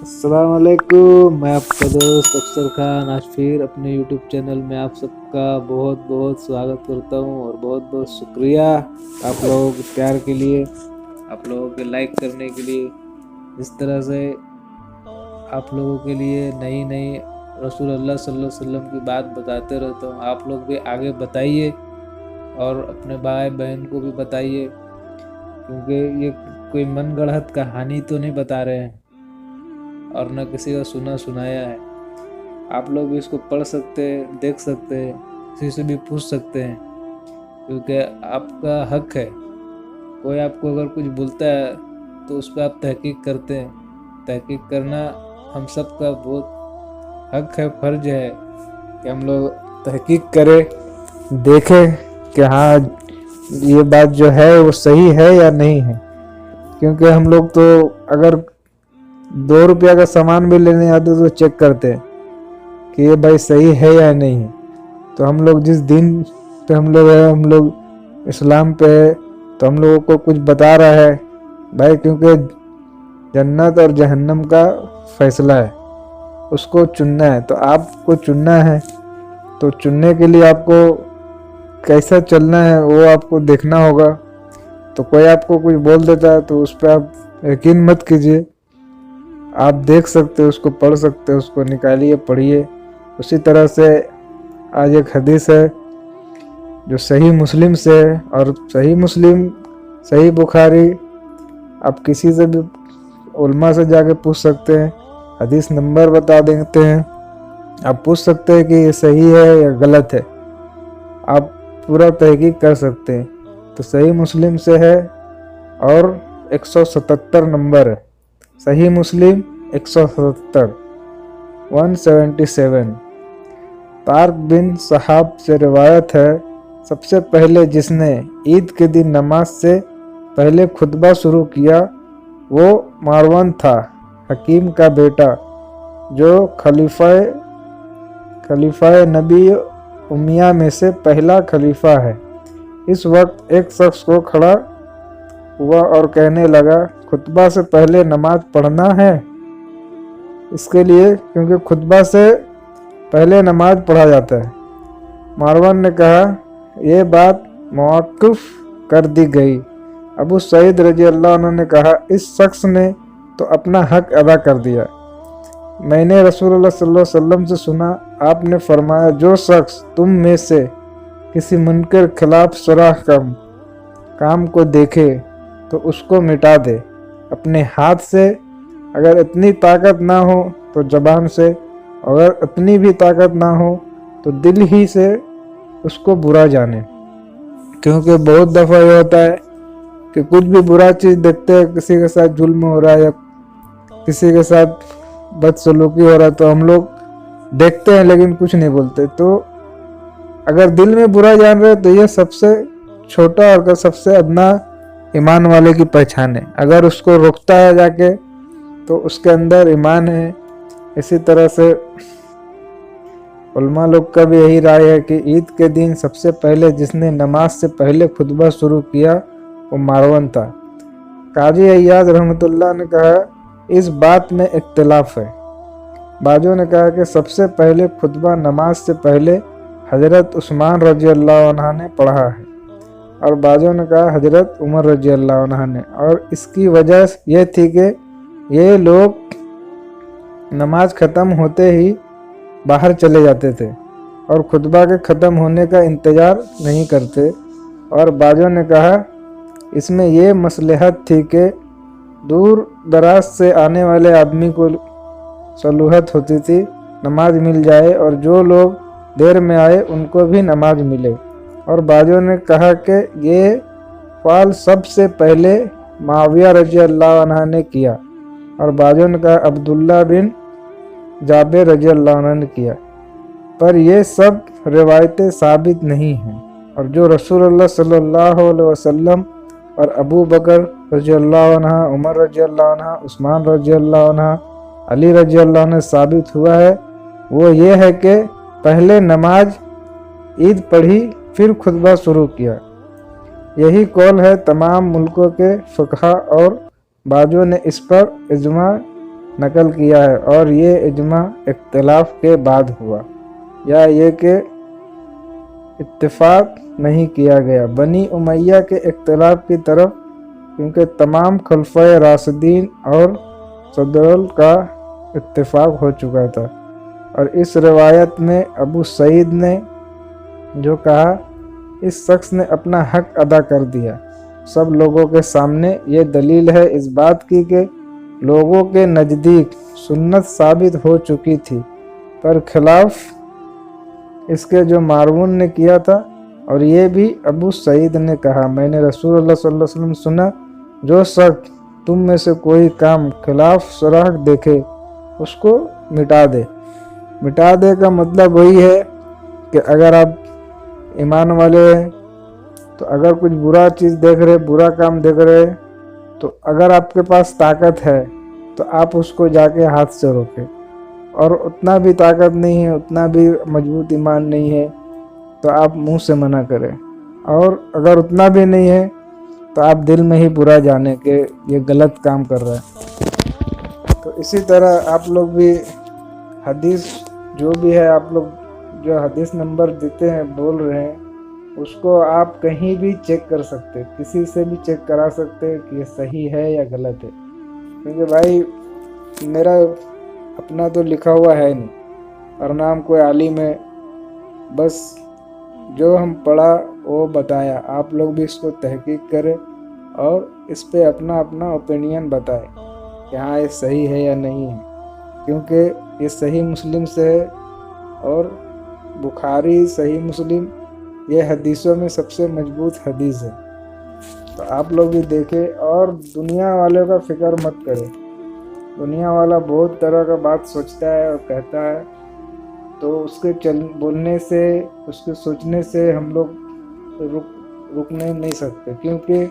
अस्सलाम वालेकुम। मैं आपका दोस्त अफसर खान आज फिर अपने यूट्यूब चैनल में आप सबका बहुत बहुत स्वागत करता हूं और बहुत बहुत शुक्रिया आप लोगों के प्यार के लिए, आप लोगों के लाइक करने के लिए। इस तरह से आप लोगों के लिए नई नई रसूलुल्लाह सल्लल्लाहु अलैहि वसल्लम की बात बताते रहता हूँ। आप लोग भी आगे बताइए और अपने भाई बहन को भी बताइए, क्योंकि ये कोई मन गढ़ंत कहानी तो नहीं बता रहे हैं और न किसी का सुना सुनाया है। आप लोग भी इसको पढ़ सकते हैं, देख सकते हैं, किसी से भी पूछ सकते हैं, क्योंकि आपका हक है। कोई आपको अगर कुछ बोलता है तो उस पर आप तहकीक करते हैं। तहकीक करना हम सब का बहुत हक है, फर्ज है कि हम लोग तहकीक करें, देखें कि हाँ ये बात जो है वो सही है या नहीं है। क्योंकि हम लोग तो अगर 2 रुपया का सामान भी लेने आते तो चेक करते हैं कि ये भाई सही है या नहीं है। तो हम लोग जिस दिन पे हम लोग है, हम लोग इस्लाम पे है, तो हम लोगों को कुछ बता रहा है भाई, क्योंकि जन्नत और जहन्नम का फैसला है, उसको चुनना है। तो आपको चुनना है, तो चुनने के लिए आपको कैसा चलना है वो आपको देखना होगा। तो कोई आपको कुछ बोल देता है तो उस पर आप यकीन मत कीजिए। आप देख सकते हो, उसको पढ़ सकते हो, उसको निकालिए, पढ़िए। उसी तरह से आज एक हदीस है जो सही मुस्लिम से है, और सही मुस्लिम, सही बुखारी आप किसी से भी उलमा से जाके पूछ सकते हैं, हदीस नंबर बता देते हैं। आप पूछ सकते हैं कि ये सही है या गलत है, आप पूरा तहकीक कर सकते हैं। तो सही मुस्लिम से है और 177 नंबर है। सही मुस्लिम 177 177। तारक बिन सहाब से रिवायत है, सबसे पहले जिसने ईद के दिन नमाज से पहले खुतबा शुरू किया वो मारवान था, हकीम का बेटा, जो खलीफा नबी उमिया में से पहला खलीफा है। इस वक्त एक शख्स को खड़ा हुआ और कहने लगा, खुतबा से पहले नमाज पढ़ना है? इसके लिए क्योंकि खुतबा से पहले नमाज पढ़ा जाता है। मारवान ने कहा, यह बात मौक़िफ़ कर दी गई। अबू सईद रजी अल्लाह अन्हु ने कहा, इस शख्स ने तो अपना हक अदा कर दिया। मैंने रसूलुल्लाह सल्लल्लाहु अलैहि वसल्लम से सुना, आपने फरमाया, जो शख्स तुम में से किसी मुनकर खिलाफ सुराह काम को देखे तो उसको मिटा दे अपने हाथ से। अगर इतनी ताकत ना हो तो जबान से, अगर इतनी भी ताकत ना हो तो दिल ही से उसको बुरा जाने। क्योंकि बहुत दफ़ा ये होता है कि कुछ भी बुरा चीज़ देखते हैं, किसी के साथ जुल्म हो रहा है या किसी के साथ बदसलूकी हो रहा है, तो हम लोग देखते हैं लेकिन कुछ नहीं बोलते। तो अगर दिल में बुरा जान रहे तो ये सबसे छोटा और सबसे अदना ईमान वाले की पहचान है। अगर उसको रोकता है जाके तो उसके अंदर ईमान है। इसी तरह से उलमा लोग का भी यही राय है कि ईद के दिन सबसे पहले जिसने नमाज से पहले खुतबा शुरू किया वो मारवन था। काजी अय्याज रहमतुल्लाह ने कहा, इस बात में इख्तिलाफ है। बाजों ने कहा कि सबसे पहले खुतबा नमाज से पहले हजरत उस्मान रजी अल्लाह अन्हा ने पढ़ा है, और बाजों ने कहा हजरत उमर रजी अल्लाह अन्हा ने। और इसकी वजह यह थी कि ये लोग नमाज ख़त्म होते ही बाहर चले जाते थे और खुतबा के ख़त्म होने का इंतज़ार नहीं करते। और बाजों ने कहा इसमें यह मसलहत थी कि दूर दराज से आने वाले आदमी को सलूहत होती थी, नमाज मिल जाए, और जो लोग देर में आए उनको भी नमाज मिले। और बाजों ने कहा कि ये फ़ाल सबसे पहले माविया रजी अल्लाह अन्हा ने किया, और बाजों ने कहा अब्दुल्ला बिन जाबिर रजी अल्लाह अन्हा ने किया। पर ये सब रिवायतें साबित नहीं हैं। और जो रसूलुल्लाह सल्लल्लाहु अलैहि वसल्लम और अबू बकर रजी अल्लाह अन्हा, उमर रजी अल्लाह अन्हा, उस्मान रजी अल्लाह अन्हा, अली रजी अल्लाह अन्हा साबित हुआ है वो ये है कि पहले नमाज ईद पढ़ी फिर खुतबा शुरू किया। यही कौल है तमाम मुल्कों के फ़ुक़हा, और बाजों ने इस पर इजमा نقل کیا ہے، اور یہ اجماع اختلاف کے بعد ہوا، یا یہ کہ اتفاق نہیں کیا گیا بنی امیہ کے اختلاف کی طرف، کیونکہ تمام خلفائے راشدین اور صدرل کا اتفاق ہو چکا تھا۔ اور اس روایت میں ابو سعید نے جو کہا، اس شخص نے اپنا حق ادا کر دیا سب لوگوں کے سامنے، یہ دلیل ہے اس بات کی کہ لوگوں کے نزدیک سنت ثابت ہو چکی تھی، پر خلاف اس کے جو مارون نے کیا تھا۔ اور یہ بھی ابو سعید نے کہا، میں نے رسول اللہ صلی اللہ علیہ وسلم سنا، جو شخص تم میں سے کوئی کام خلاف شرع دیکھے اس کو مٹا دے۔ مٹا دے کا مطلب وہی ہے کہ اگر آپ ایمان والے ہیں تو اگر کچھ برا چیز دیکھ رہے، برا کام دیکھ رہے، تو اگر آپ کے پاس طاقت ہے تو آپ اس کو جا کے ہاتھ سے روکے، اور اتنا بھی طاقت نہیں ہے، اتنا بھی مضبوط ایمان نہیں ہے تو آپ منہ سے منع کریں، اور اگر اتنا بھی نہیں ہے تو آپ دل میں ہی برا جانیں کہ یہ غلط کام کر رہا ہے۔ تو اسی طرح آپ لوگ بھی حدیث جو بھی ہے، آپ لوگ جو حدیث نمبر دیتے ہیں، بول رہے ہیں، اس کو آپ کہیں بھی چیک کر سکتے، کسی سے بھی چیک کرا سکتے کہ یہ صحیح ہے یا غلط ہے، کیونکہ بھائی میرا اپنا تو لکھا ہوا ہے نہیں، اور نام کوئی عالم ہے، بس جو ہم پڑھا وہ بتایا، آپ لوگ بھی اس کو تحقیق کریں اور اس پہ اپنا اوپینین بتائیں کہ ہاں یہ صحیح ہے یا نہیں ہے، کیونکہ یہ صحیح مسلم سے ہے، اور بخاری صحیح مسلم یہ حدیثوں میں سب سے مضبوط حدیث ہے۔ تو آپ لوگ بھی دیکھیں، اور دنیا والوں کا فکر مت کریں، دنیا والا بہت طرح کا بات سوچتا ہے اور کہتا ہے، تو اس کے بولنے سے، اس کے سوچنے سے ہم لوگ رکنے نہیں سکتے، کیونکہ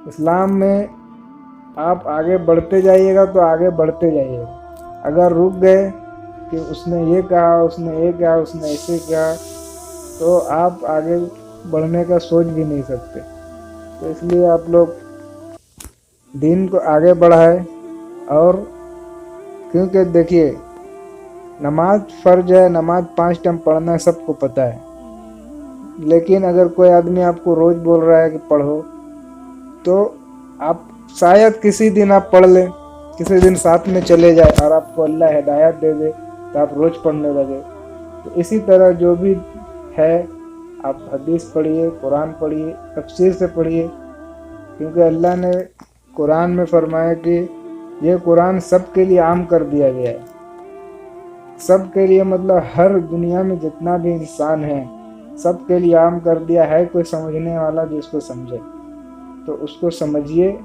اسلام میں آپ آگے بڑھتے جائیے گا تو آگے بڑھتے جائیے گا، اگر رک گئے کہ اس نے یہ کہا، اس نے یہ کہا، اس نے ایسے کہا، تو آپ آگے بڑھنے کا سوچ بھی نہیں سکتے۔ تو اس لیے آپ لوگ دین کو آگے بڑھائیں، اور کیونکہ دیکھیے نماز فرض ہے، نماز 5 ٹائم پڑھنا ہے، سب کو پتہ ہے، لیکن اگر کوئی آدمی آپ کو روز بول رہا ہے کہ پڑھو، تو آپ شاید کسی دن آپ پڑھ لیں، کسی دن ساتھ میں چلے جائے اور آپ کو اللہ ہدایت دے دے تو آپ روز پڑھنے لگے۔ تو اسی طرح جو بھی ہے، آپ حدیث پڑھیے، قرآن پڑھیے، تفسیر سے پڑھیے، کیونکہ اللہ نے قرآن میں فرمایا کہ یہ قرآن سب کے لیے عام کر دیا گیا ہے، سب کے لیے مطلب ہر دنیا میں جتنا بھی انسان ہے سب کے لیے عام کر دیا ہے، کوئی سمجھنے والا جو اس کو سمجھے تو اس کو سمجھیے،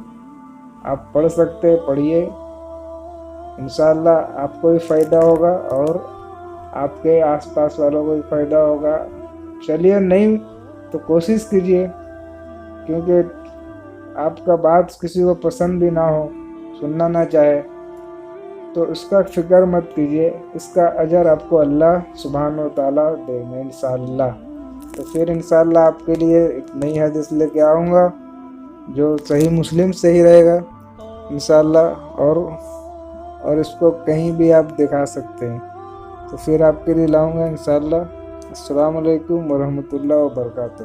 آپ پڑھ سکتے پڑھیے، انشاءاللہ آپ کو بھی فائدہ ہوگا اور آپ کے آس پاس والوں کو بھی فائدہ ہوگا۔ چلیے نہیں تو کوشش کیجیے، کیونکہ آپ کا بات کسی کو پسند بھی نہ ہو، سننا نہ چاہے، تو اس کا فکر مت کیجیے، اس کا اجر آپ کو اللہ سبحانہ و تعالیٰ دیں گے انشاءاللہ۔ تو پھر انشاءاللہ آپ کے لیے ایک نئی حدیث لے کے آؤں گا جو صحیح مسلم سے ہی رہے گا انشاءاللہ، اور اس کو کہیں بھی آپ دکھا سکتے ہیں، تو پھر آپ کے لیے لاؤں گا انشاءاللہ۔ السلام علیکم ورحمۃ اللہ وبرکاتہ۔